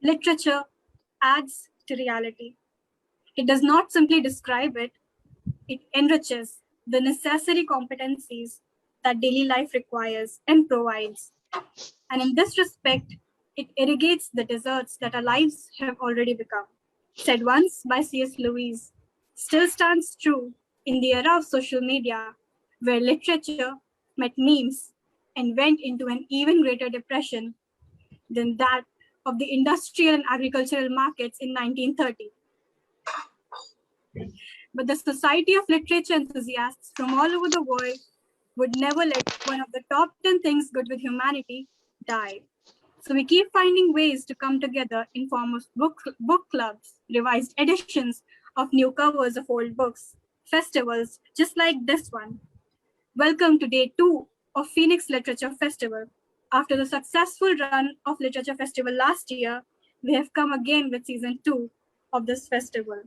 Literature adds to reality. It does not simply describe it, it enriches the necessary competencies that daily life requires and provides. And in this respect, it irrigates the deserts that our lives have already become. Said once by C.S. Lewis, still stands true in the era of social media, where literature met memes and went into an even greater depression than that of the industrial and agricultural markets in 1930. But the Society of Literature enthusiasts from all over the world would never let one of the top 10 things good with humanity die. So we keep finding ways to come together in form of book clubs, revised editions of new covers of old books, festivals just like this one. Welcome to day 2 of Phoenix Literature Festival. After the successful run of Literature Festival last year, we have come again with season 2 of this festival.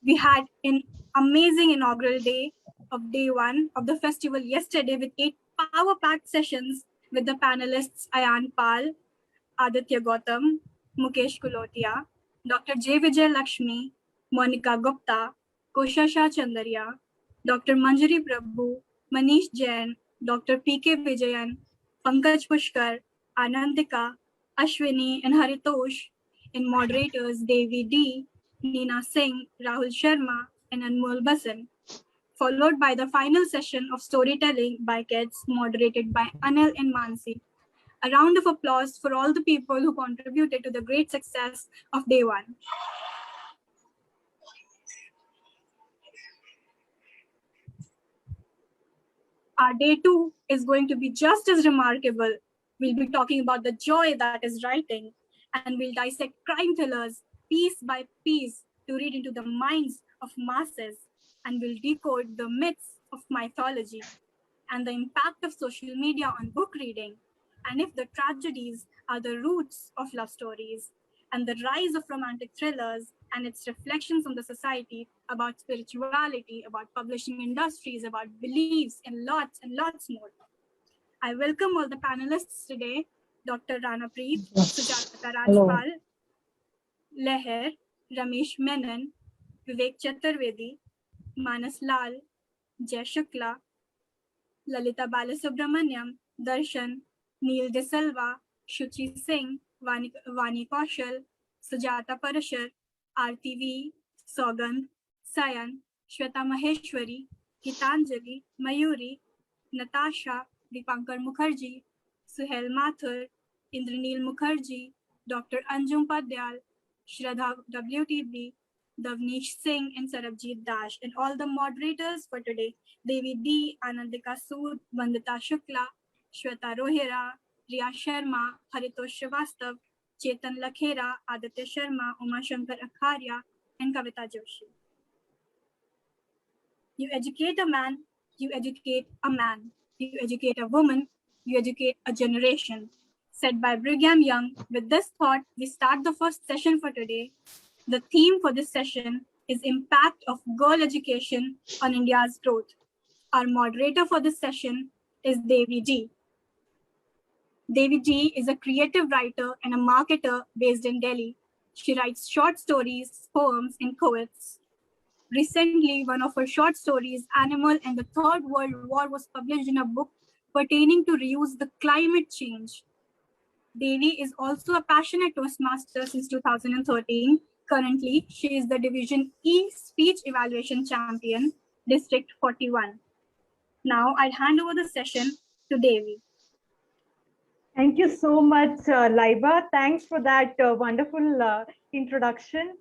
We had an amazing inaugural day of day 1 of the festival yesterday with 8 power-packed sessions with the panelists Ayan Pal, Aditya Gautam, Mukesh Kulotia, Dr. J. Vijaya Lakshmi, Monica Gupta, Kosha Shah Chandaria, Dr. Manjari Prabhu, Manish Jain, Dr. P.K. Vijayan, Pankaj Pushkar, Anandika, Ashwini, and Haritosh, and moderators Devi D, Neena Singh, Rahul Sharma, and Anmol Basan, followed by the final session of storytelling by kids moderated by Anil and Mansi. A round of applause for all the people who contributed to the great success of day 1. Our day 2 is going to be just as remarkable. We'll be talking about the joy that is writing, and we'll dissect crime thrillers piece by piece to read into the minds of masses, and we'll decode the myths of mythology and the impact of social media on book reading, and if the tragedies are the roots of love stories, and the rise of romantic thrillers and its reflections on the society, about spirituality, about publishing industries, about beliefs, and lots more. I welcome all the panelists today, Dr. Rana Preet, Sujata Rajpal, Leher, Ramesh Menon, Vivek Chaturvedi, Manas Lal, Jay Shukla, Lalita Balasubramaniam, Darshan, Neil De Silva, Shuchi Singh, Vani Kaushal, Sujata Parashar, Aarti V, Sogandh, Sayan, Shweta Maheshwari, Gitanjali, Mayuri, Natasha, Dipankar Mukherjee, Suhail Mathur, Indranil Mukherjee, Dr. Anjum Padyal, Shraddha WTB, Davnish Singh, and Sarabjit Dash, and all the moderators for today, Devi D, Anandika Sood, Vandita Shukla, Shweta Rohira, Riya Sharma, Haritosh Srivastav, Chetan Lakhera, Aditya Sharma, Uma Shankar Akharya, and Kavita Joshi. You educate a man, you educate a man. You educate a woman, you educate a generation. Said by Brigham Young, with this thought, we start the first session for today. The theme for this session is Impact of Girl Education on India's Growth. Our moderator for this session is Devi D. Devi D is a creative writer and a marketer based in Delhi. She writes short stories, poems, and quotes. Recently, one of her short stories, Animal and the Third World War, was published in a book pertaining to reuse the climate change. Devi is also a passionate Toastmaster since 2013. Currently, she is the Division E Speech Evaluation Champion, District 41. Now, I'd hand over the session to Devi. Thank you so much, Laiba. Thanks for that wonderful introduction.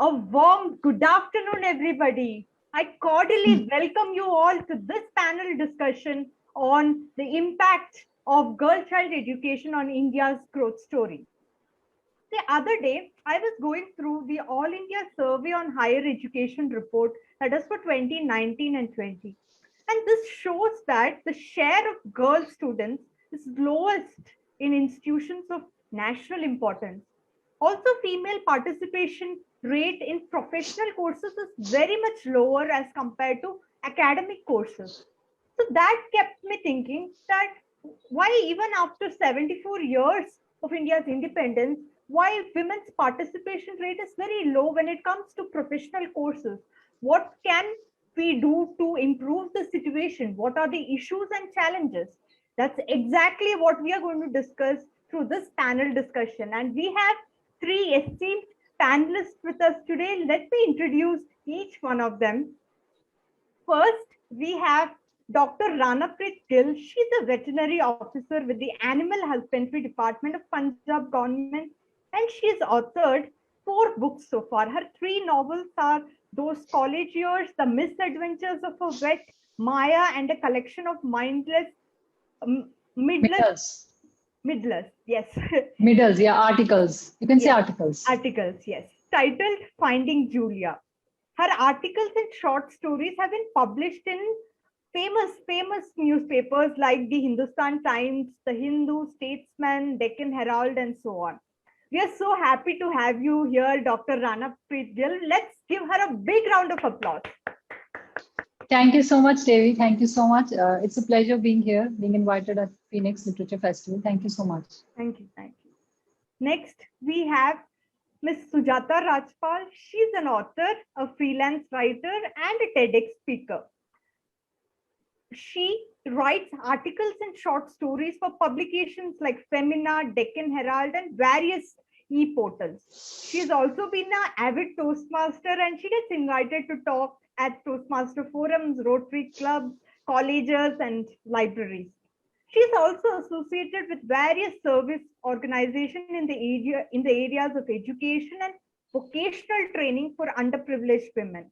A warm good afternoon, everybody. I cordially welcome you all to this panel discussion on the impact of girl child education on India's growth story. The other day, I was going through the All India Survey on Higher Education report that is for 2019 and 20. And this shows that the share of girl students is lowest in institutions of national importance. Also, female participation rate in professional courses is very much lower as compared to academic courses. So that kept me thinking that why even after 74 years of India's independence, why women's participation rate is very low when it comes to professional courses. What can we do to improve the situation? What are the issues and challenges? That's exactly what we are going to discuss through this panel discussion. And we have three esteemed panelists with us today. Let me introduce each one of them. First, we have Dr. Rana Gill. She's a veterinary officer with the Animal Husbandry Department of Punjab government, and she's authored 4 books so far. Her 3 novels are Those College Years, The Misadventures of a Vet, Maya, and a collection of mindless, Middles. yes. Middles, yeah, articles. You can say articles. Articles, yes. Titled Finding Julia. Her articles and short stories have been published in famous newspapers like the Hindustan Times, the Hindu, Statesman, Deccan Herald, and so on. We are so happy to have you here, Dr. Rana Gill. Let's give her a big round of applause. Thank you so much, Devi. Thank you so much. It's a pleasure being here, being invited at Phoenix Literature Festival. Thank you so much. Thank you. Thank you. Next, we have Ms. Sujata Rajpal. She's an author, a freelance writer, and a TEDx speaker. She writes articles and short stories for publications like Femina, Deccan Herald, and various e-portals. She's also been an avid Toastmaster, and she gets invited to talk at Toastmaster forums, Rotary clubs, colleges, and libraries. She's also associated with various service organizations in the areas of education and vocational training for underprivileged women.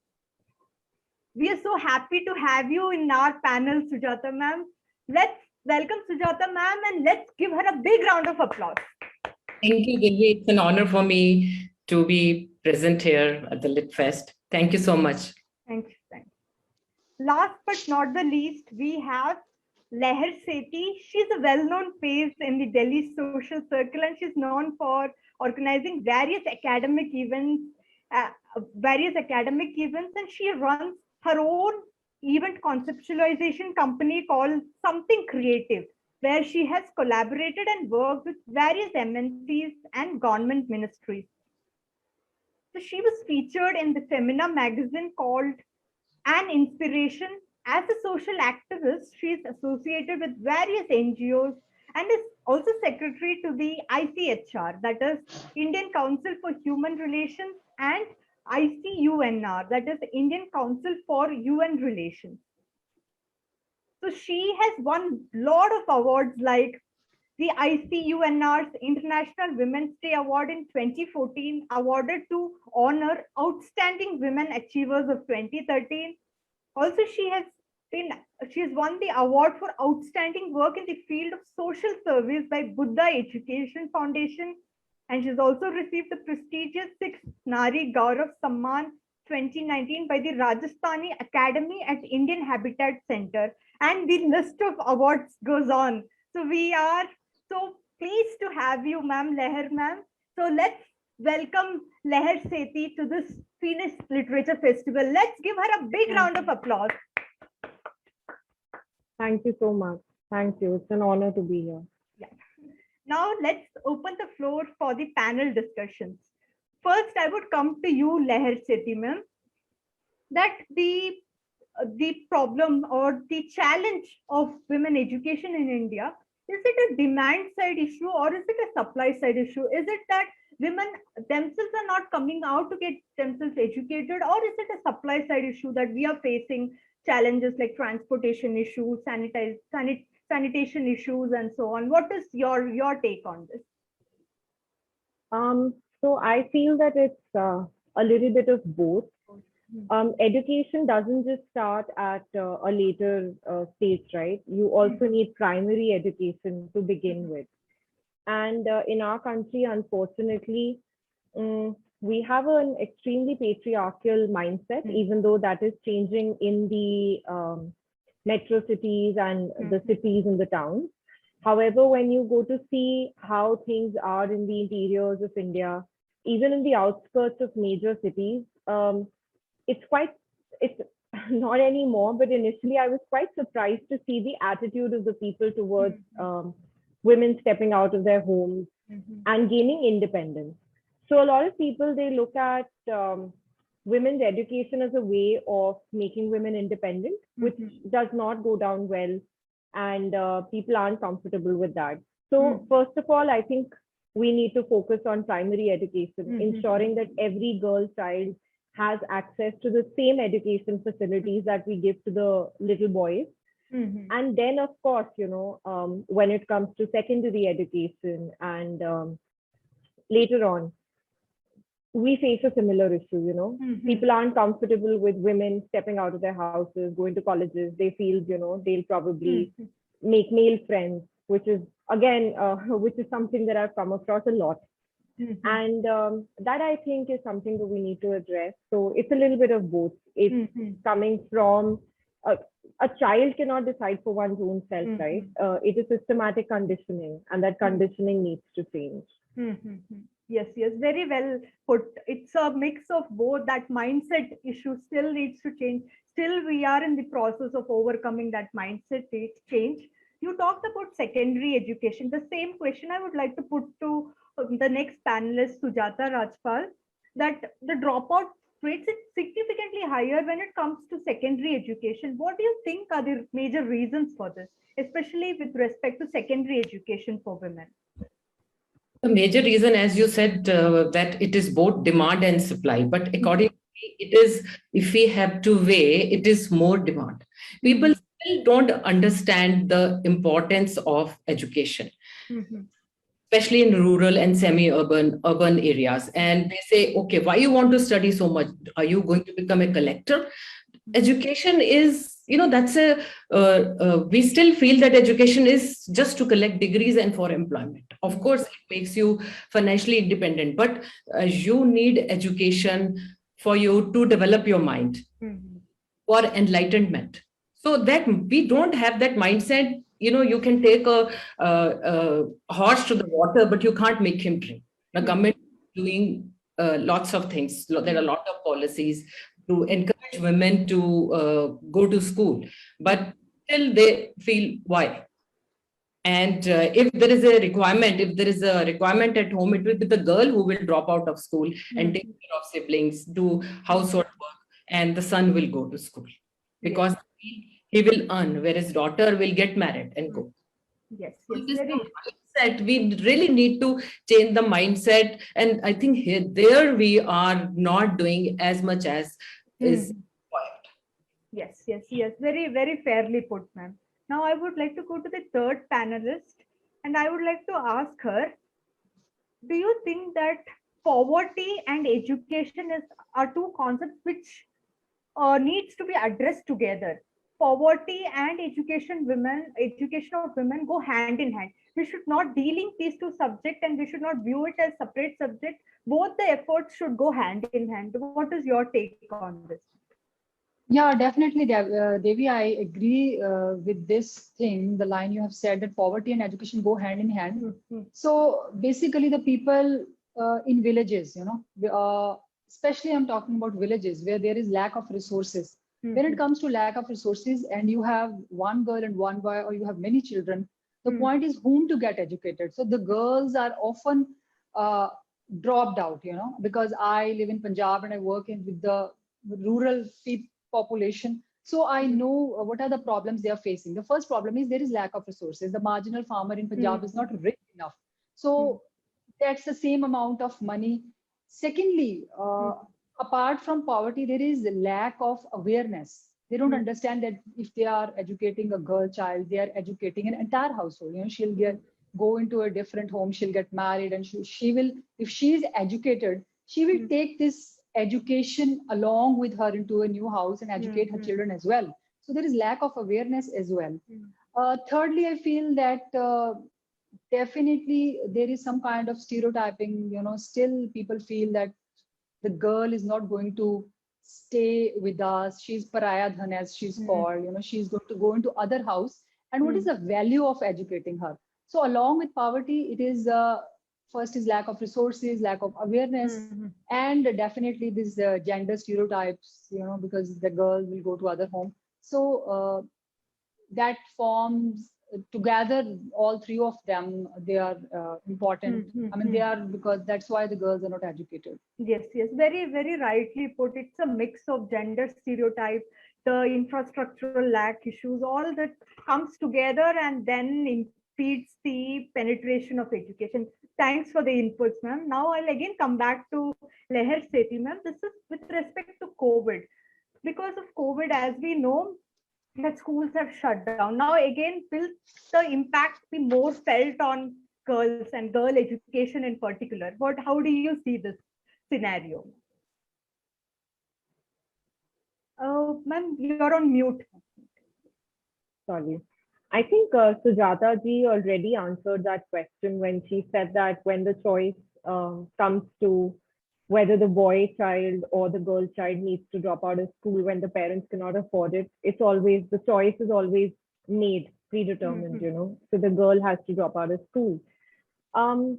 We are so happy to have you in our panel, Sujata ma'am. Let's welcome Sujata ma'am and let's give her a big round of applause. Thank you, Devi. It's an honor for me to be present here at the litfest. Thank you so much. Thank you. Thank you. Last but not the least, we have Lehi Sethi. She's a well-known face in the Delhi social circle, and she's known for organizing various academic events, and she runs her own event conceptualization company called Something Creative, where she has collaborated and worked with various MNCs and government ministries. So she was featured in the Femina magazine called An Inspiration. As a social activist, she is associated with various NGOs and is also secretary to the ICHR, that is Indian Council for Human Relations, and ICUNR, that is Indian Council for UN Relations. So she has won a lot of awards like the ICUNR's International Women's Day Award in 2014, awarded to honor outstanding women achievers of 2013. Also, she has won the award for outstanding work in the field of social service by Buddha Education Foundation, and she's also received the prestigious 6th Nari Gaurav Samman 2019 by the Rajasthani Academy at Indian Habitat Center, and the list of awards goes on. So we are so pleased to have you, ma'am, Lehi ma'am. So let's welcome Lehi Sethi to this Phoenix Literature Festival. Let's give her a big round of applause. Thank you so much. Thank you. It's an honor to be here. Yeah. Now let's open the floor for the panel discussions. First, I would come to you, Lehi Sethi ma'am, that the problem or the challenge of women education in India, is it a demand side issue or is it a supply side issue? Is it that women themselves are not coming out to get themselves educated, or is it a supply side issue that we are facing challenges like transportation issues, sanitation issues, and so on? What is your take on this? So I feel that it's a little bit of both. Education doesn't just start at a later stage, right? You also need primary education to begin with. And in our country, unfortunately, we have an extremely patriarchal mindset, even though that is changing in the metro cities and the cities and the towns. However, when you go to see how things are in the interiors of India, even in the outskirts of major cities, it's not anymore, but initially I was quite surprised to see the attitude of the people towards women stepping out of their homes, and gaining independence. So a lot of people, they look at women's education as a way of making women independent, which does not go down well, and people aren't comfortable with that. So first of all, I think we need to focus on primary education, ensuring that every girl child has access to the same education facilities that we give to the little boys. And then, of course, when it comes to secondary education and later on, we face a similar issue. People aren't comfortable with women stepping out of their houses, going to colleges. They feel, they'll probably make male friends, which is, again, which is something that I've come across a lot. And that, I think, is something that we need to address. So it's a little bit of both. It's coming from a child cannot decide for one's own self, right? It is systematic conditioning, and that conditioning needs to change. Yes, very well put. It's a mix of both. That mindset issue still needs to change. Still, we are in the process of overcoming that mindset change. You talked about secondary education. The same question I would like to put to the next panelist, Sujata Rajpal, that the dropout rates is significantly higher when it comes to secondary education. What do you think are the major reasons for this, especially with respect to secondary education for women? The major reason, as you said, that it is both demand and supply. But according to me, it is, if we have to weigh, it is more demand. People still don't understand the importance of education, especially in rural and semi-urban areas. And they say, okay, why you want to study so much? Are you going to become a collector? Education is, that's we still feel that education is just to collect degrees and for employment. Of course, it makes you financially independent, but you need education for you to develop your mind, for enlightenment. So that we don't have that mindset, you can take a horse to the water, but you can't make him drink. The government is doing lots of things. There are a lot of policies to encourage women to go to school, but still they feel why. And if there is a requirement at home, it will be the girl who will drop out of school and take care of siblings, do household work, and the son will go to school because he will earn, whereas daughter will get married and go. Yes. Mindset. We really need to change the mindset, and I think there we are not doing as much as is required. Yes. Very, very fairly put, ma'am. Now I would like to go to the third panelist, and I would like to ask her, do you think that poverty and education are two concepts which needs to be addressed together? Poverty and education of women go hand in hand. We should not de-link these two subjects, and we should not view it as separate subjects. Both the efforts should go hand in hand. What is your take on this? Yeah, definitely, Devi, I agree with this thing, the line you have said that poverty and education go hand in hand. So basically the people in villages, especially I'm talking about villages where there is lack of resources. When it comes to lack of resources and you have one girl and one boy, or you have many children, the point is whom to get educated. So the girls are often dropped out, because I live in Punjab and I work with the rural population. So I know what are the problems they are facing. The first problem is there is lack of resources. The marginal farmer in Punjab is not rich enough. So that's the same amount of money. Secondly, apart from poverty, there is a lack of awareness. They don't understand that if they are educating a girl child, they are educating an entire household. She'll go into a different home, she'll get married, and she will, if she is educated, she will take this education along with her into a new house and educate her children as well. So there is lack of awareness as well. Thirdly, I feel that definitely there is some kind of stereotyping. Still people feel that the girl is not going to stay with us. She's pariah dhan, as she's called. She's going to go into other house. And what is the value of educating her? So along with poverty, it is first is lack of resources, lack of awareness, and definitely these gender stereotypes, because the girl will go to other home. So that forms together, all three of them, they are important. I mean, they are, because that's why the girls are not educated. Yes, yes, very, very rightly put. It's a mix of gender stereotype, the infrastructural lack issues, all that comes together and then impedes the penetration of education. Thanks for the inputs, ma'am. Now I'll again come back to Lehi Sethi, ma'am. This is with respect to COVID. Because of COVID, as we know, that schools have shut down. Now again, will the impact be more felt on girls and girl education in particular? How do you see this scenario? Ma'am, you're on mute. Sorry. I think Sujata ji already answered that question when she said that when the choice comes to whether the boy child or the girl child needs to drop out of school when the parents cannot afford it, it's always, the choice is always made, predetermined, you know, so the girl has to drop out of school. I'm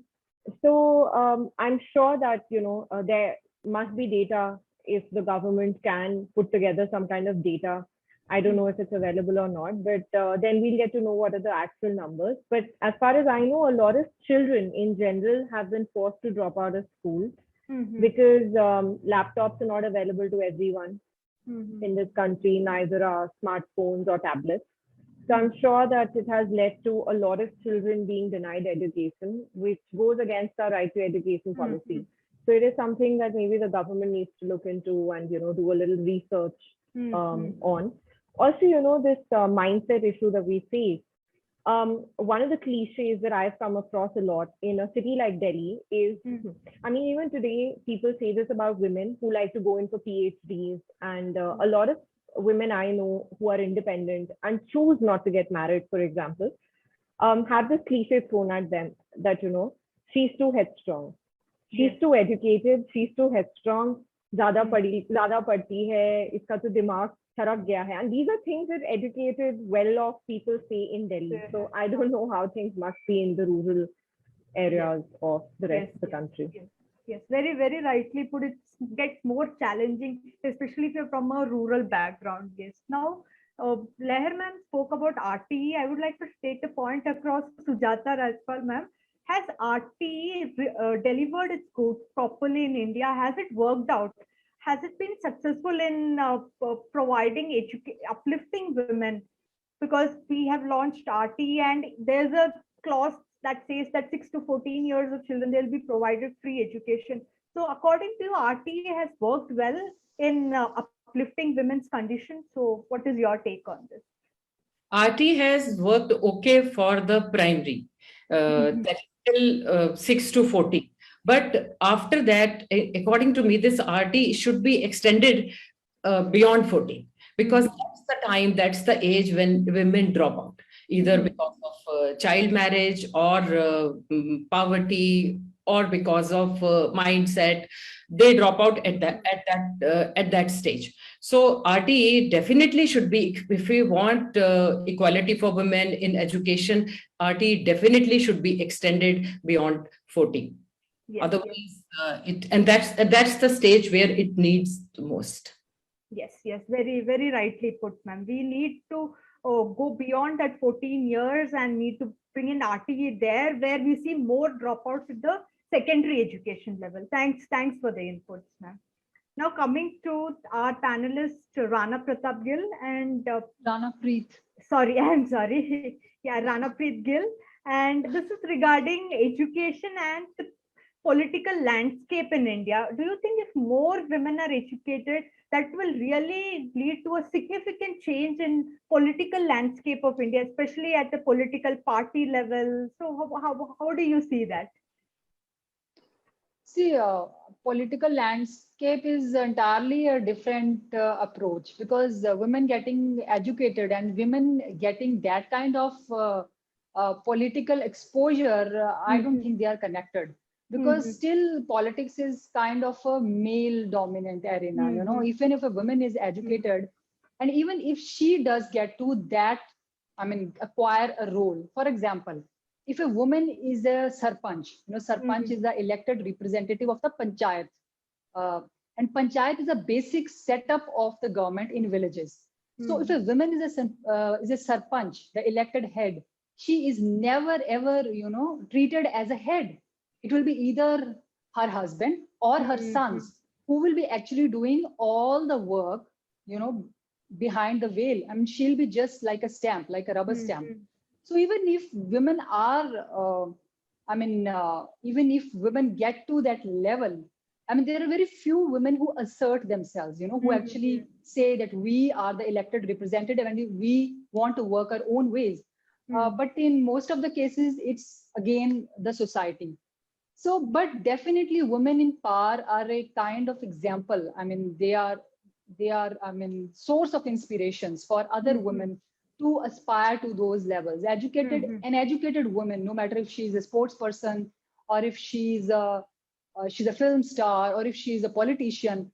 sure that, you know, there must be data if the government can put together some kind of data. I don't know if it's available or not, but then we'll get to know what are the actual numbers. But as far as I know, a lot of children in general have been forced to drop out of school because laptops are not available to everyone in this country, neither are smartphones or tablets. So I'm sure that it has led to a lot of children being denied education, which goes against our right to education policy. So it is something that maybe the government needs to look into and, you know, do a little research on. Also, you know, this mindset issue that we face. One of the cliches that I've come across a lot in a city like Delhi is, I mean, even today, people say this about women who like to go in for PhDs, and a lot of women I know who are independent and choose not to get married, for example, have this cliche thrown at them that, you know, she's too headstrong. She's too educated, she's too headstrong, ज़्यादा पढ़ती है, इसका तो दिमाग छरक गया है. And these are things that educated, well-off people say in Delhi. So I don't know how things must be in the rural areas of the rest of the country. Yes, very, very rightly put. It gets more challenging, especially if you're from a rural background. Yes. Now, Lehi ma'am spoke about RTE. I would like to take a point across Sujata Rajpal ma'am. Has RTE delivered its goods properly in India? Has it worked out? Has it been successful in providing uplifting women? Because we have launched RTE and there's a clause that says that 6 to 14 years of children, they'll be provided free education. So according to you, RTE has worked well in uplifting women's condition. So what is your take on this? RT has worked okay for the primary, that is till 6 to 14. But after that, according to me, this RT should be extended beyond 14, because that's the time, that's the age when women drop out, either because of child marriage or poverty, or because of mindset. They drop out at that stage. So RTE definitely should be, if we want equality for women in education, RTE definitely should be extended beyond 14. Yes, otherwise, that's the stage where it needs the most. Yes, yes, very, very rightly put, ma'am. We need to go beyond that 14 years and need to bring in RTE there, where we see more dropouts at the secondary education level. Thanks for the inputs, ma'am. Now coming to our panelist, Rana Pratap Gill and Rana Preet. Sorry, I'm sorry. Yeah, Rana Preet Gill. And this is regarding education and the political landscape in India. Do you think if more women are educated, that will really lead to a significant change in political landscape of India, especially at the political party level? So how do you see that? See, political landscape is entirely a different approach, because women getting educated and women getting that kind of political exposure, I don't think they are connected. Because still politics is kind of a male dominant arena, you know, even if a woman is educated and even if she does get to that, I mean, acquire a role. For example, if a woman is a sarpanch, you know, sarpanch is the elected representative of the panchayat. And panchayat is a basic setup of the government in villages. So if a woman is a sarpanch, the elected head, she is never ever, treated as a head. It will be either her husband or her sons who will be actually doing all the work, behind the veil. I mean, she'll be just like a stamp, like a rubber stamp. So even if women are, even if women get to that level, I mean, there are very few women who assert themselves, who actually say that we are the elected representative and we want to work our own ways. But in most of the cases, it's again the society. So, but definitely women in power are a kind of example. I mean, they are, source of inspirations for other women to aspire to those levels. An educated woman, no matter if she's a sports person or if she's a film star or if she's a politician,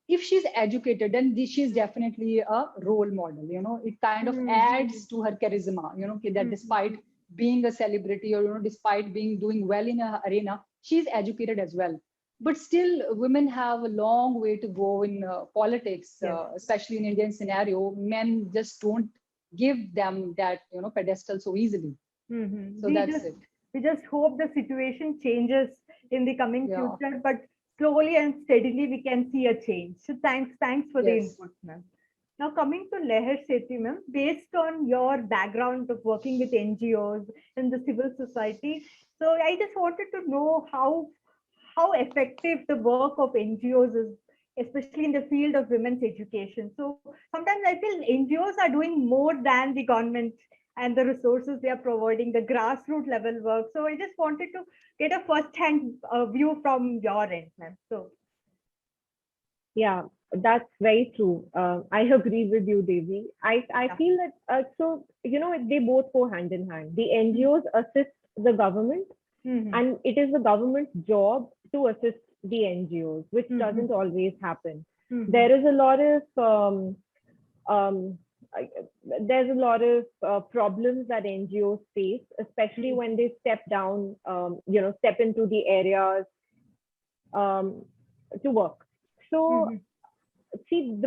if she's educated, then she's definitely a role model. It kind of adds to her charisma, that despite being a celebrity or, despite doing well in an arena, she's educated as well. But still, women have a long way to go in politics, especially in Indian scenario. Men just don't give them that, pedestal so easily. So we just hope the situation changes in the coming future, but slowly and steadily we can see a change. So thanks for the input, ma'am. Now coming to Lehi Sethi, ma'am, based on your background of working with NGOs and the civil society, so I just wanted to know how effective the work of NGOs is, especially in the field of women's education. So sometimes I feel NGOs are doing more than the government and the resources they are providing, the grassroots level work. So I just wanted to get a first-hand view from your end, ma'am. So yeah, that's very true. I agree with you, Devi. I feel that they both go hand in hand. The NGOs assist the government, and it is the government's job to assist the NGOs, which doesn't always happen. There is a lot of problems that NGOs face, especially when they step into the areas to work. So see,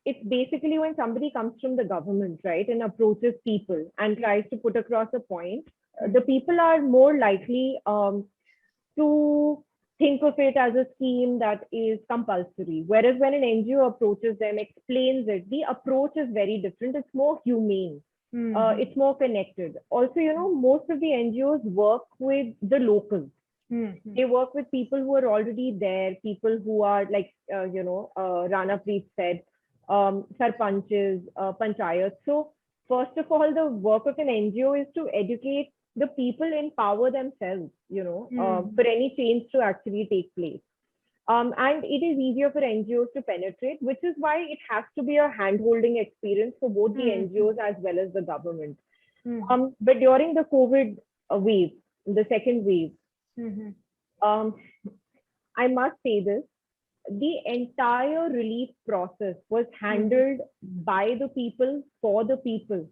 it's basically when somebody comes from the government, right, and approaches people and tries to put across a point, the people are more likely to think of it as a scheme that is compulsory. Whereas when an NGO approaches them, explains it, the approach is very different. It's more humane. It's more connected. Also, most of the NGOs work with the locals. They work with people who are already there, people who are like, Rana Preet said, sarpanches, panchayats. So first of all, the work of an NGO is to educate the people in power themselves, for any change to actually take place. And it is easier for NGOs to penetrate, which is why it has to be a hand-holding experience for both the NGOs as well as the government. But during the COVID wave, the second wave, I must say this, the entire relief process was handled by the people, for the people.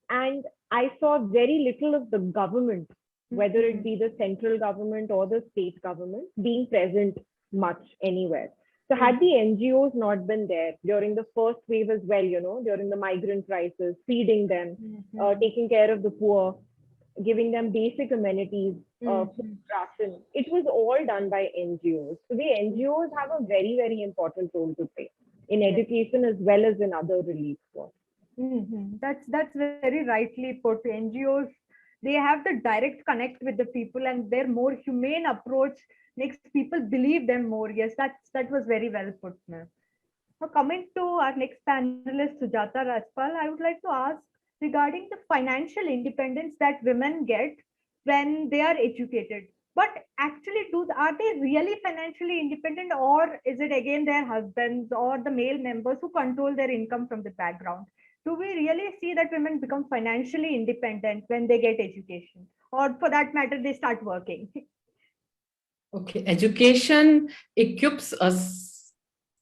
And I saw very little of the government, whether it be the central government or the state government, being present much anywhere. So had the NGOs not been there during the first wave as well, during the migrant crisis, feeding them, taking care of the poor, giving them basic amenities, food, ration, it was all done by NGOs. So the NGOs have a very, very important role to play in education as well as in other relief work. That's very rightly put. NGOs, they have the direct connect with the people, and their more humane approach makes people believe them more. Yes, that was very well put, ma'am. Now coming to our next panelist, Sujata Rajpal, I would like to ask regarding the financial independence that women get when they are educated. But actually, are they really financially independent, or is it again their husbands or the male members who control their income from the background? Do we really see that women become financially independent when they get education, or for that matter, they start working? Okay, education equips us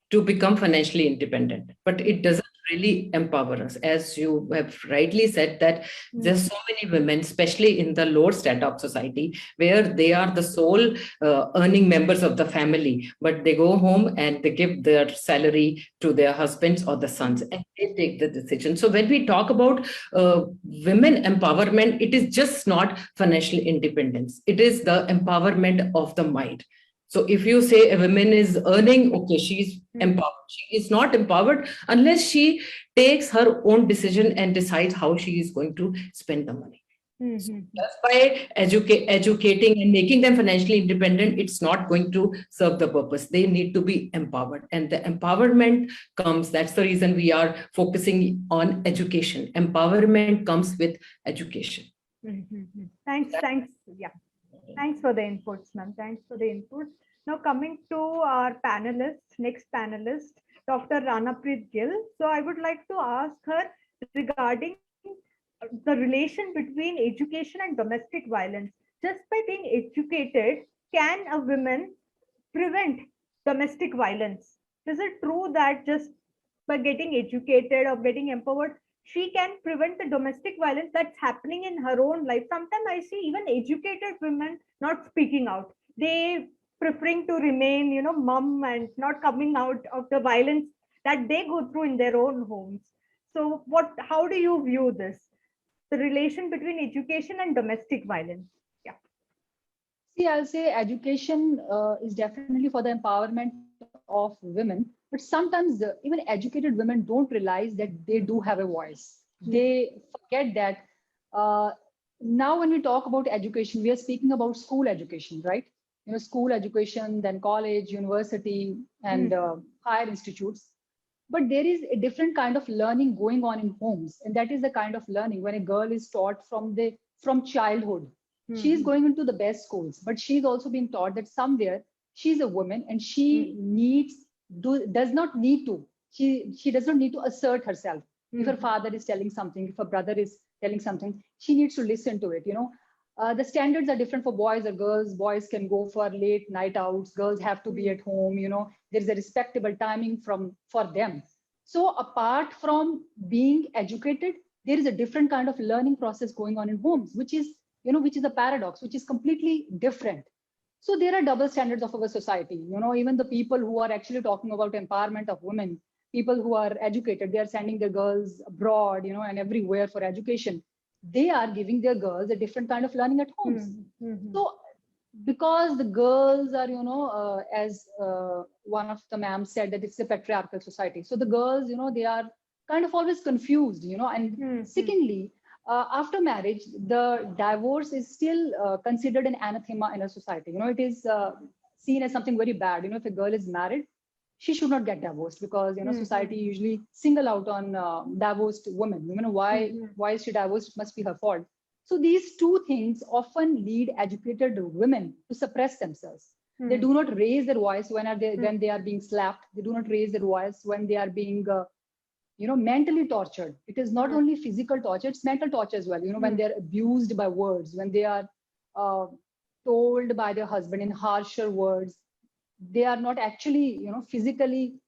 to become financially independent, but it doesn't really empower us. As you have rightly said, that there's so many women, especially in the lower strata of society, where they are the sole earning members of the family, but they go home and they give their salary to their husbands or the sons, and they take the decision. So when we talk about women empowerment, it is just not financial independence. It is the empowerment of the mind. So if you say a woman is earning, okay, she's empowered. She is not empowered unless she takes her own decision and decides how she is going to spend the money. So just by educating and making them financially independent, it's not going to serve the purpose. They need to be empowered. And the empowerment comes, that's the reason we are focusing on education. Empowerment comes with education. Thanks. Yeah. Thanks for the inputs, ma'am. Thanks for the inputs. Now coming to our next panelist, Dr. Rana Preet Gill. So I would like to ask her regarding the relation between education and domestic violence. Just by being educated, can a woman prevent domestic violence? Is it true that just by getting educated or getting empowered, she can prevent the domestic violence that's happening in her own life? Sometimes I see even educated women not speaking out. They preferring to remain, mum and not coming out of the violence that they go through in their own homes. So how do you view this? The relation between education and domestic violence? Yeah. See, I'll say education is definitely for the empowerment of women, but sometimes even educated women don't realize that they do have a voice. They forget that now when we talk about education, we are speaking about school education, right? School education, then college, university, and higher institutes. But there is a different kind of learning going on in homes, and that is the kind of learning when a girl is taught from childhood. She's going into the best schools, but she's also being taught that somewhere she's a woman and she does not need to assert herself. If her father is telling something, if her brother is telling something, she needs to listen to it. The standards are different for boys or girls. Boys can go for late night outs. Girls have to be at home. There's a respectable timing for them. So apart from being educated, there is a different kind of learning process going on in homes, which is a paradox, which is completely different. So there are double standards of our society. Even the people who are actually talking about empowerment of women, people who are educated, they are sending their girls abroad, and everywhere for education. They are giving their girls a different kind of learning at homes. So because the girls are, as one of the ma'am said, that it's a patriarchal society. So the girls, they are kind of always confused, and secondly, after marriage, the divorce is still considered an anathema in a society. It is seen as something very bad. If a girl is married, she should not get divorced because society usually single out on divorced women. Why is she divorced? It must be her fault. So these two things often lead educated women to suppress themselves. They do not raise their voice when they are being slapped. They do not raise their voice when they are being mentally tortured. It is not only physical torture, it's mental torture as well. When they're abused by words, when they are told by their husband in harsher words, they are not actually, physically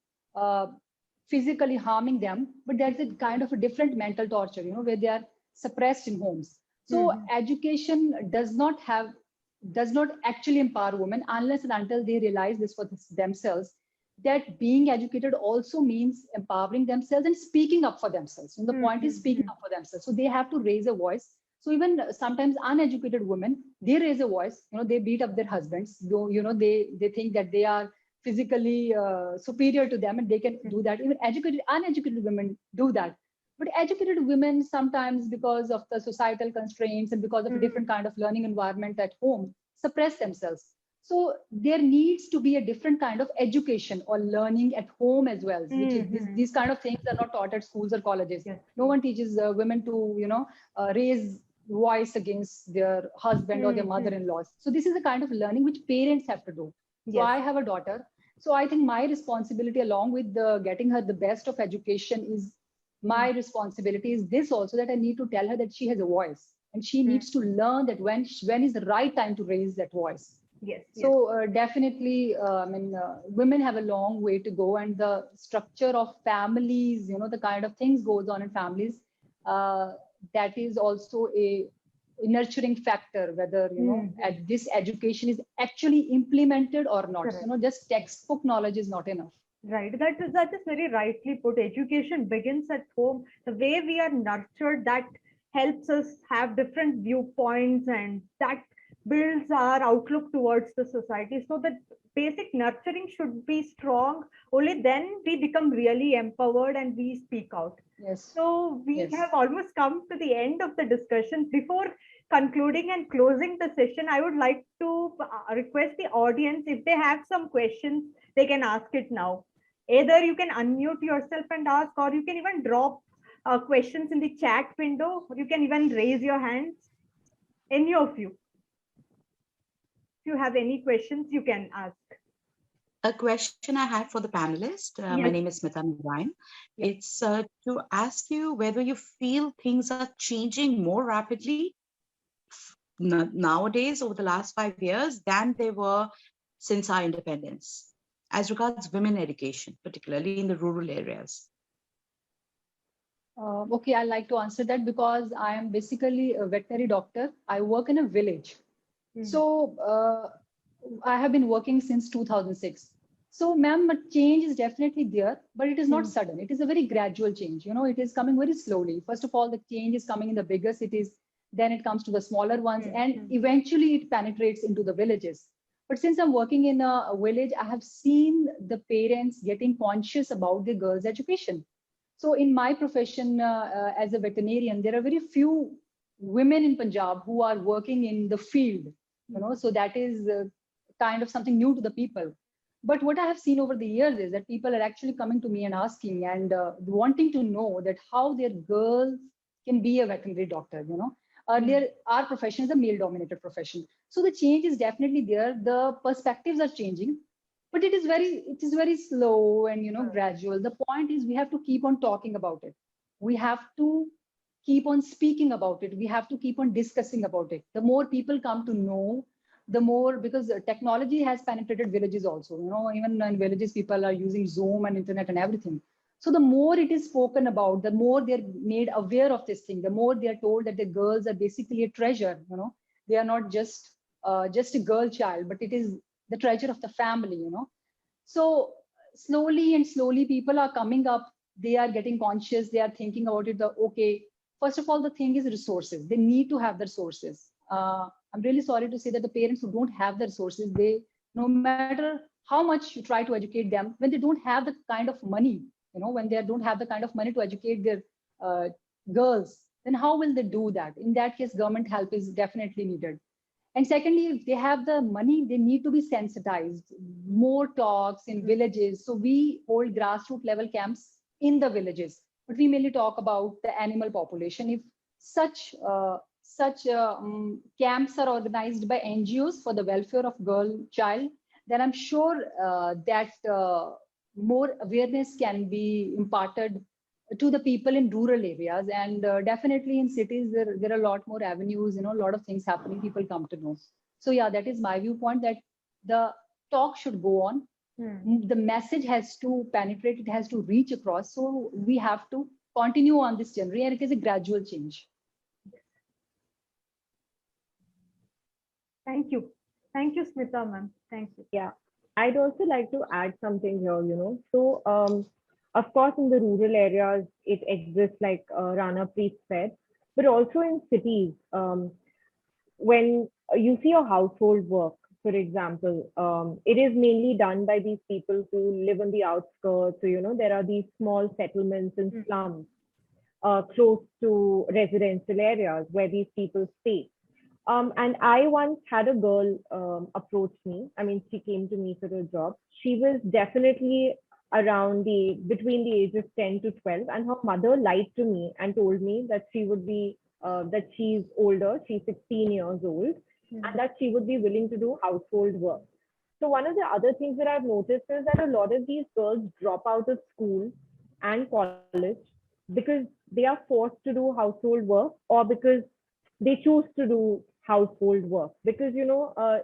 harming them, but there's a kind of a different mental torture, where they are suppressed in homes. So education does not actually empower women unless and until they realize this for themselves, that being educated also means empowering themselves and speaking up for themselves. And the point is speaking up for themselves. So they have to raise a voice. So even sometimes uneducated women, they raise a voice, they beat up their husbands, though, they think that they are physically superior to them and they can do that. Even uneducated women do that. But educated women sometimes, because of the societal constraints and because of a different kind of learning environment at home, suppress themselves. So there needs to be a different kind of education or learning at home as well, which is these kind of things are not taught at schools or colleges. No one teaches women to, raise voice against their husband or their mother-in-laws. So this is the kind of learning which parents have to do. So I have a daughter. So I think my responsibility, along with getting her the best of education, is my responsibility is this also, that I need to tell her that she has a voice and she needs to learn that when is the right time to raise that voice. Yes. So definitely, women have a long way to go, and the structure of families, the kind of things goes on in families, that is also a nurturing factor, whether, this education is actually implemented or not. Correct. Just textbook knowledge is not enough. Right. That is very rightly put. Education begins at home. The way we are nurtured, that helps us have different viewpoints, and that builds our outlook towards the society. So the basic nurturing should be strong. Only then we become really empowered and we speak out. Yes. So we Yes. have almost come to the end of the discussion. Before concluding and closing the session, I would like to request the audience, if they have some questions, they can ask it now. Either you can unmute yourself and ask, or you can even drop questions in the chat window, or you can even raise your hands. Any of you. If you have any questions, you can ask. A question I have for the panelist. My Yes. name is Smita Narayan. Yes. It's to ask you whether you feel things are changing more rapidly nowadays over the last 5 years than they were since our independence, as regards women education, particularly in the rural areas. Okay, I'd like to answer that because I am basically a veterinary doctor. I work in a village. So I have been working since 2006. So, ma'am, change is definitely there, but it is not sudden. It is a very gradual change. It is coming very slowly. First of all, the change is coming in the bigger cities, then it comes to the smaller ones, and eventually it penetrates into the villages. But since I'm working in a village, I have seen the parents getting conscious about the girls' education. So in my profession as a veterinarian, there are very few women in Punjab who are working in the field, so that is kind of something new to the people. But what I have seen over the years is that people are actually coming to me and asking and wanting to know that how their girls can be a veterinary doctor. Earlier, our profession is a male-dominated profession. So the change is definitely there. The perspectives are changing, but it is very slow and gradual. The point is we have to keep on talking about it. We have to keep on speaking about it. We have to keep on discussing about it. The more people come to know, the more, because technology has penetrated villages also. Even in villages, people are using Zoom and internet and everything. So the more it is spoken about, the more they're made aware of this thing, the more they are told that the girls are basically a treasure. They are not just a girl child, but it is the treasure of the family. So slowly and slowly people are coming up. They are getting conscious. They are thinking about it. Okay, first of all, the thing is resources. They need to have the resources. I'm really sorry to say that the parents who don't have the resources, no matter how much you try to educate them, when they don't have the kind of money, when they don't have the kind of money to educate their girls, then how will they do that? In that case, government help is definitely needed. And secondly, if they have the money, they need to be sensitized. More talks in villages. So we hold grassroots level camps in the villages, but we mainly talk about the animal population. If such camps are organized by NGOs for the welfare of girl child, then I'm sure that more awareness can be imparted to the people in rural areas, and definitely in cities there are a lot more avenues, a lot of things happening, people come to know. So yeah, that is my viewpoint, that the talk should go on. The message has to penetrate, it has to reach across. So we have to continue on this journey, and it is a gradual change. Thank you, Smita ma'am. Thank you. Yeah, I'd also like to add something here. So of course, in the rural areas, it exists like Rana, Preet said, but also in cities, when you see a household work, for example, it is mainly done by these people who live on the outskirts. So, there are these small settlements and slums close to residential areas where these people stay. And I once had a girl approach me. I mean, she came to me for a job. She was definitely between the ages 10 to 12, and her mother lied to me and told me that she would be that she's older, she's 16 years old, and that she would be willing to do household work. So one of the other things that I've noticed is that a lot of these girls drop out of school and college because they are forced to do household work, or because they choose to do household work. Because,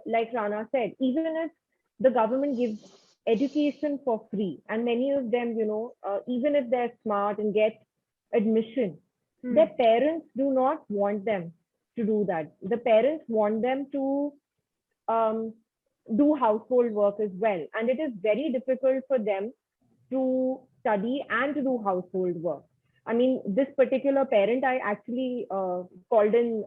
like Rana said, even if the government gives education for free, and many of them, even if they're smart and get admission, their parents do not want them to do that. The parents want them to do household work as well. And it is very difficult for them to study and to do household work. I mean, this particular parent, I actually called in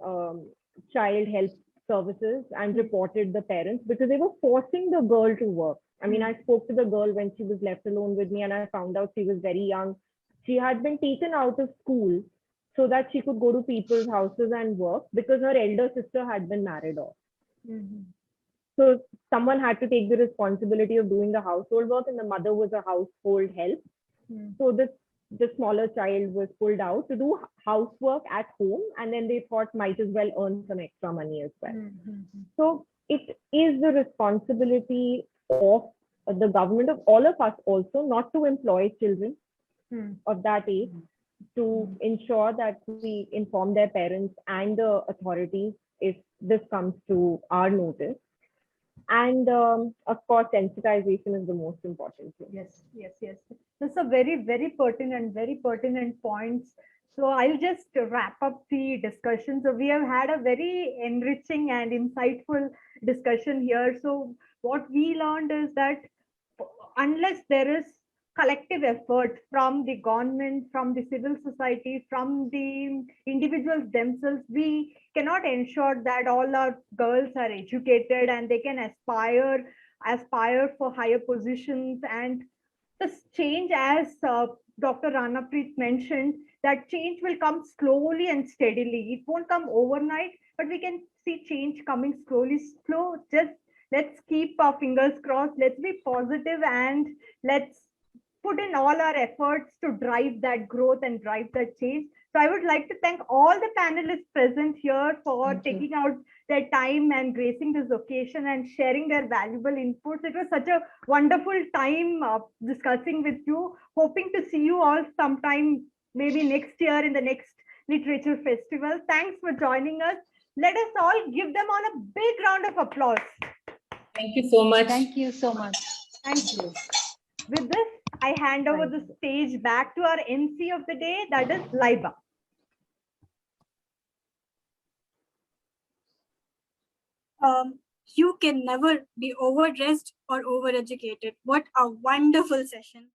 child health services and reported the parents because they were forcing the girl to work. I mean, I spoke to the girl when she was left alone with me, and I found out she was very young. She had been taken out of school so that she could go to people's houses and work because her elder sister had been married off. So someone had to take the responsibility of doing the household work, and the mother was a household help. So the smaller child was pulled out to do housework at home, and then they thought might as well earn some extra money as well. So it is the responsibility of the government, of all of us also, not to employ children of that age, to ensure that we inform their parents and the authorities if this comes to our notice. And of course, sensitization is the most important thing. Yes. That's a very pertinent points. So I'll just wrap up the discussion. So we have had a very enriching and insightful discussion here. So what we learned is that unless there is collective effort from the government, from the civil society, from the individuals themselves, we cannot ensure that all our girls are educated and they can aspire for higher positions. And this change, as Dr. Rana Preet mentioned, that change will come slowly and steadily. It won't come overnight, but we can see change coming slowly. Just let's keep our fingers crossed. Let's be positive and let's put in all our efforts to drive that growth and drive that change. So I would like to thank all the panelists present here for taking out their time and gracing this occasion and sharing their valuable inputs. It was such a wonderful time discussing with you. Hoping to see you all sometime, maybe next year in the next literature festival. Thanks for joining us. Let us all give them all a big round of applause. Thank you so much. Thank you so much. Thank you. With this, I hand over the stage back to our MC of the day, that is Laiba. You can never be overdressed or overeducated. What a wonderful session.